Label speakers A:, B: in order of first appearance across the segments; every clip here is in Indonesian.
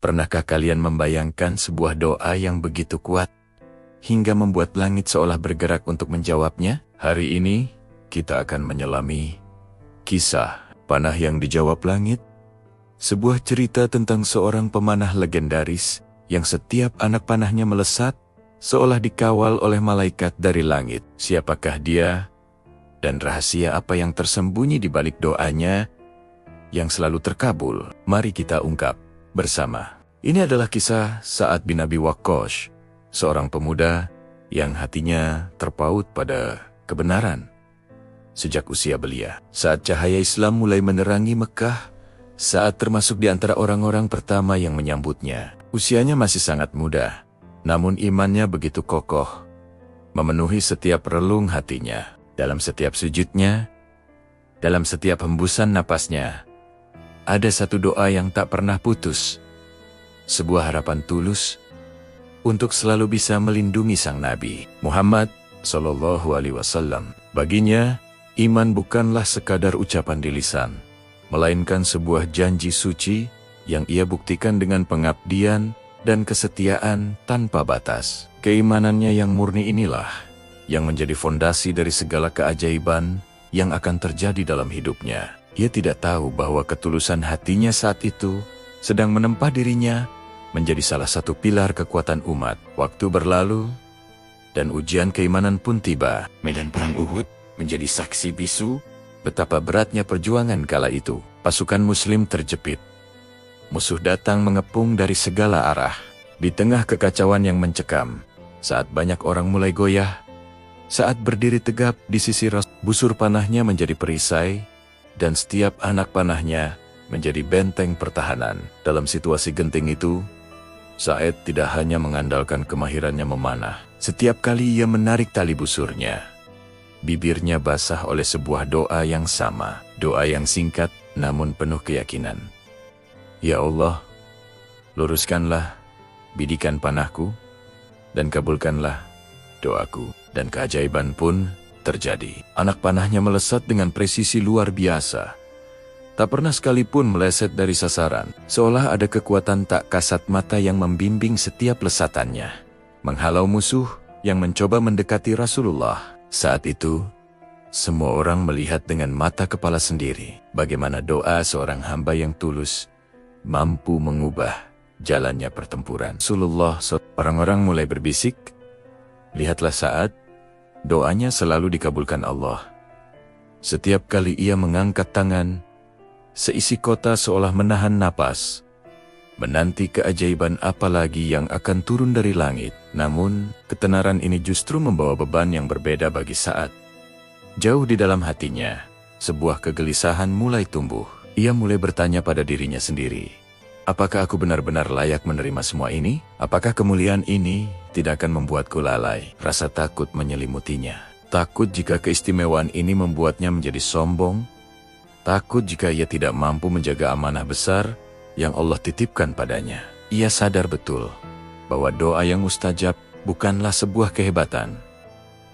A: Pernahkah kalian membayangkan sebuah doa yang begitu kuat, hingga membuat langit seolah bergerak untuk menjawabnya? Hari ini, kita akan menyelami kisah panah yang dijawab langit. Sebuah cerita tentang seorang pemanah legendaris, yang setiap anak panahnya melesat, seolah dikawal oleh malaikat dari langit. Siapakah dia? Dan rahasia apa yang tersembunyi di balik doanya, yang selalu terkabul? Mari kita ungkap bersama. Ini adalah kisah Sa'ad bin Abi Waqqas, seorang pemuda yang hatinya terpaut pada kebenaran. Sejak usia belia, saat cahaya Islam mulai menerangi Mekah, Sa'ad termasuk di antara orang-orang pertama yang menyambutnya. Usianya masih sangat muda, namun imannya begitu kokoh, memenuhi setiap relung hatinya. Dalam setiap sujudnya, dalam setiap hembusan napasnya, ada satu doa yang tak pernah putus. Sebuah harapan tulus untuk selalu bisa melindungi sang Nabi Muhammad Sallallahu Alaihi Wasallam. Baginya, iman bukanlah sekadar ucapan di lisan, melainkan sebuah janji suci yang ia buktikan dengan pengabdian dan kesetiaan tanpa batas. Keimanannya yang murni inilah yang menjadi fondasi dari segala keajaiban yang akan terjadi dalam hidupnya. Ia tidak tahu bahwa ketulusan hatinya saat itu sedang menempa dirinya menjadi salah satu pilar kekuatan umat. Waktu berlalu, dan ujian keimanan pun tiba. Medan Perang Uhud menjadi saksi bisu betapa beratnya perjuangan kala itu. Pasukan Muslim terjepit. Musuh datang mengepung dari segala arah. Di tengah kekacauan yang mencekam, saat banyak orang mulai goyah, Sa'ad berdiri tegap di sisi Rasul. Busur panahnya menjadi perisai, dan setiap anak panahnya menjadi benteng pertahanan. Dalam situasi genting itu, Sa'ad tidak hanya mengandalkan kemahirannya memanah. Setiap kali ia menarik tali busurnya, bibirnya basah oleh sebuah doa yang sama. Doa yang singkat namun penuh keyakinan. Ya Allah, luruskanlah bidikan panahku, dan kabulkanlah doaku. Dan keajaiban pun terjadi. Anak panahnya melesat dengan presisi luar biasa. Tak pernah sekalipun meleset dari sasaran. Seolah ada kekuatan tak kasat mata yang membimbing setiap lesatannya, menghalau musuh yang mencoba mendekati Rasulullah. Saat itu, semua orang melihat dengan mata kepala sendiri bagaimana doa seorang hamba yang tulus mampu mengubah jalannya pertempuran. Orang-orang mulai berbisik, lihatlah Sa'ad, doanya selalu dikabulkan Allah. Setiap kali ia mengangkat tangan, seisi kota seolah menahan napas, menanti keajaiban apa lagi yang akan turun dari langit. Namun, ketenaran ini justru membawa beban yang berbeda bagi Sa'ad. Jauh di dalam hatinya, sebuah kegelisahan mulai tumbuh. Ia mulai bertanya pada dirinya sendiri, apakah aku benar-benar layak menerima semua ini? Apakah kemuliaan ini tidak akan membuatku lalai? Rasa takut menyelimutinya. Takut jika keistimewaan ini membuatnya menjadi sombong. Takut jika ia tidak mampu menjaga amanah besar yang Allah titipkan padanya. Ia sadar betul bahwa doa yang mustajab bukanlah sebuah kehebatan,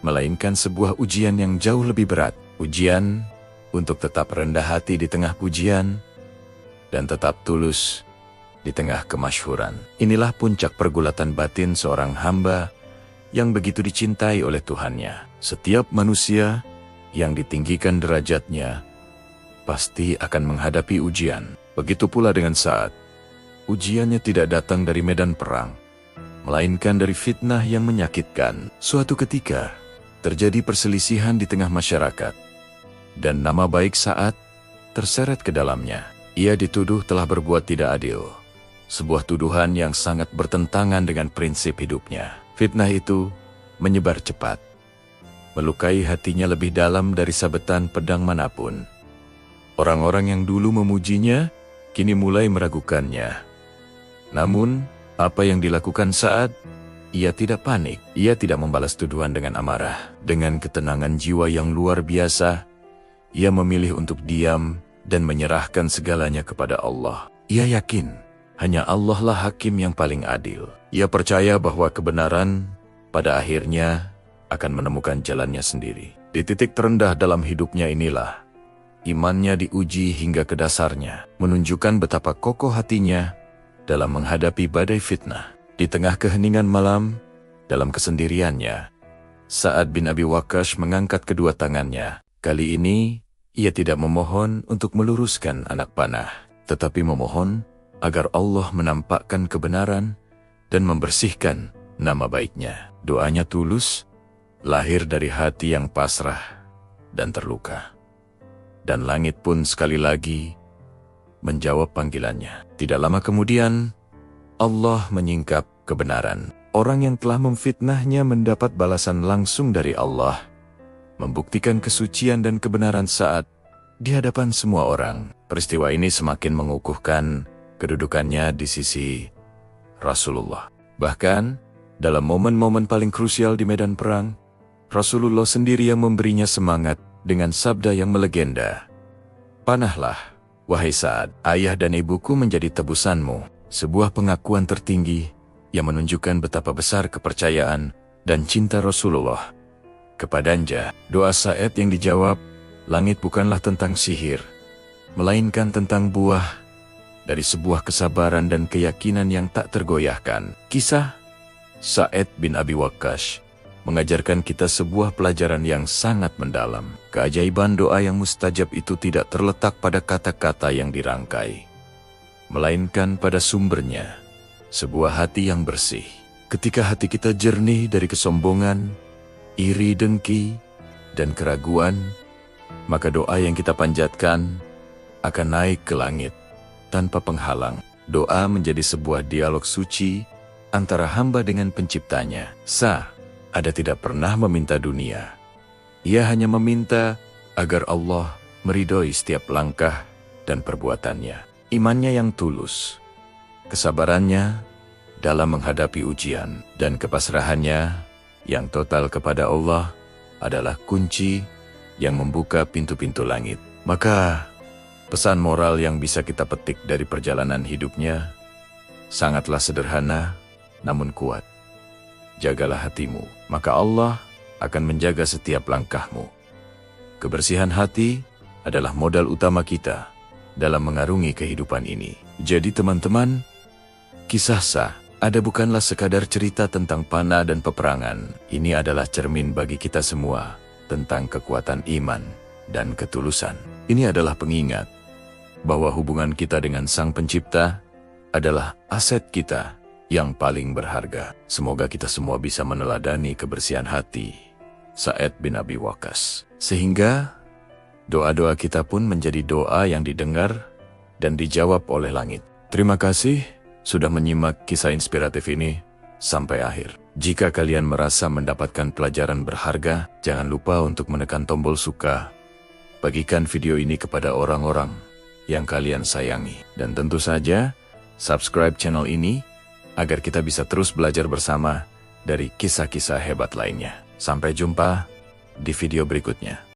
A: melainkan sebuah ujian yang jauh lebih berat. Ujian untuk tetap rendah hati di tengah pujian, dan tetap tulus di tengah kemasyhuran. Inilah puncak pergulatan batin seorang hamba yang begitu dicintai oleh Tuhannya. Setiap manusia yang ditinggikan derajatnya pasti akan menghadapi ujian. Begitu pula dengan Sa'ad. Ujiannya tidak datang dari medan perang, melainkan dari fitnah yang menyakitkan. Suatu ketika, terjadi perselisihan di tengah masyarakat, dan nama baik Sa'ad terseret ke dalamnya. Ia dituduh telah berbuat tidak adil. Sebuah tuduhan yang sangat bertentangan dengan prinsip hidupnya. Fitnah itu menyebar cepat, melukai hatinya lebih dalam dari sabetan pedang manapun. Orang-orang yang dulu memujinya, kini mulai meragukannya. Namun, apa yang dilakukan Sa'ad? Ia tidak panik. Ia tidak membalas tuduhan dengan amarah. Dengan ketenangan jiwa yang luar biasa, ia memilih untuk diam dan menyerahkan segalanya kepada Allah. Ia yakin hanya Allah lah hakim yang paling adil. Ia percaya bahwa kebenaran pada akhirnya akan menemukan jalannya sendiri. Di titik terendah dalam hidupnya inilah, imannya diuji hingga ke dasarnya, menunjukkan betapa kokoh hatinya dalam menghadapi badai fitnah. Di tengah keheningan malam, dalam kesendiriannya, Sa'ad bin Abi Waqqas mengangkat kedua tangannya. Kali ini, ia tidak memohon untuk meluruskan anak panah, tetapi memohon agar Allah menampakkan kebenaran dan membersihkan nama baiknya. Doanya tulus, lahir dari hati yang pasrah dan terluka. Dan langit pun sekali lagi menjawab panggilannya. Tidak lama kemudian, Allah menyingkap kebenaran. Orang yang telah memfitnahnya mendapat balasan langsung dari Allah, membuktikan kesucian dan kebenaran Sa'ad di hadapan semua orang. Peristiwa ini semakin mengukuhkan kedudukannya di sisi Rasulullah. Bahkan, dalam momen-momen paling krusial di medan perang, Rasulullah sendiri yang memberinya semangat dengan sabda yang melegenda. "Panahlah, wahai Sa'ad, ayah dan ibuku menjadi tebusanmu." Sebuah pengakuan tertinggi yang menunjukkan betapa besar kepercayaan dan cinta Rasulullah kepadanya. Doa Sa'ad yang dijawab, langit bukanlah tentang sihir, melainkan tentang buah dari sebuah kesabaran dan keyakinan yang tak tergoyahkan. Kisah Sa'ad bin Abi Waqqas mengajarkan kita sebuah pelajaran yang sangat mendalam. Keajaiban doa yang mustajab itu tidak terletak pada kata-kata yang dirangkai, melainkan pada sumbernya, sebuah hati yang bersih. Ketika hati kita jernih dari kesombongan, iri, dengki, dan keraguan, maka doa yang kita panjatkan akan naik ke langit tanpa penghalang. Doa menjadi sebuah dialog suci antara hamba dengan penciptanya. Sa'ad tidak pernah meminta dunia. Ia hanya meminta agar Allah meridhoi setiap langkah dan perbuatannya. Imannya yang tulus, kesabarannya dalam menghadapi ujian, dan kepasrahannya yang total kepada Allah adalah kunci yang membuka pintu-pintu langit. Maka, pesan moral yang bisa kita petik dari perjalanan hidupnya sangatlah sederhana namun kuat. Jagalah hatimu, maka Allah akan menjaga setiap langkahmu. Kebersihan hati adalah modal utama kita dalam mengarungi kehidupan ini. Jadi teman-teman, kisah Sa'ad bukanlah sekadar cerita tentang panah dan peperangan. Ini adalah cermin bagi kita semua tentang kekuatan iman dan ketulusan. Ini adalah pengingat bahwa hubungan kita dengan Sang Pencipta adalah aset kita yang paling berharga. Semoga kita semua bisa meneladani kebersihan hati Sa'ad bin Abi Waqqas, sehingga doa-doa kita pun menjadi doa yang didengar dan dijawab oleh langit. Terima kasih sudah menyimak kisah inspiratif ini sampai akhir. Jika kalian merasa mendapatkan pelajaran berharga, jangan lupa untuk menekan tombol suka. Bagikan video ini kepada orang-orang yang kalian sayangi. Dan tentu saja, subscribe channel ini agar kita bisa terus belajar bersama dari kisah-kisah hebat lainnya. Sampai jumpa di video berikutnya.